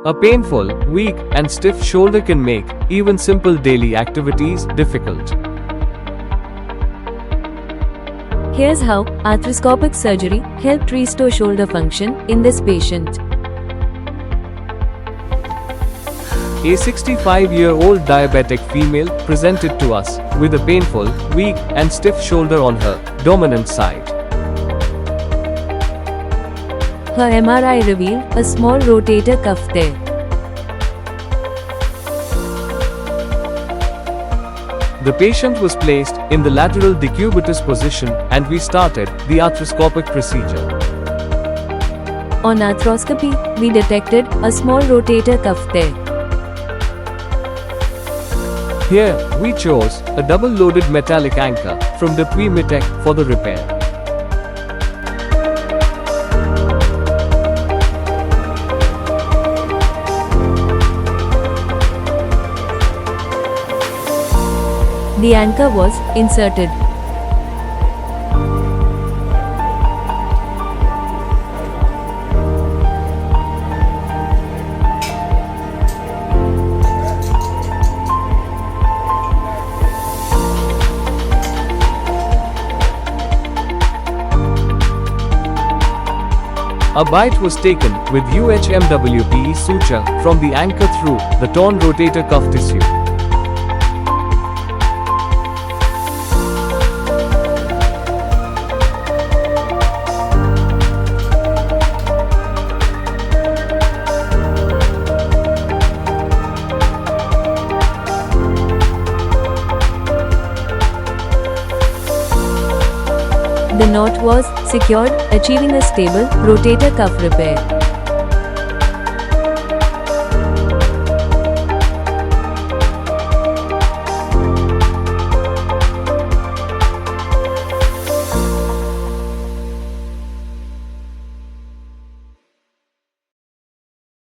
A painful, weak, and stiff shoulder can make even simple daily activities difficult. Here's how arthroscopic surgery helped restore shoulder function in this patient. A 65-year-old diabetic female presented to us with a painful, weak, and stiff shoulder on her dominant side. Her MRI revealed a small rotator cuff tear. The patient was placed in the lateral decubitus position and we started the arthroscopic procedure. On arthroscopy, we detected a small rotator cuff tear. Here, we chose a double-loaded metallic anchor from DePuy Mitek for the repair. The anchor was inserted. A bite was taken with UHMWPE suture from the anchor through the torn rotator cuff tissue. The knot was secured, achieving a stable rotator cuff repair.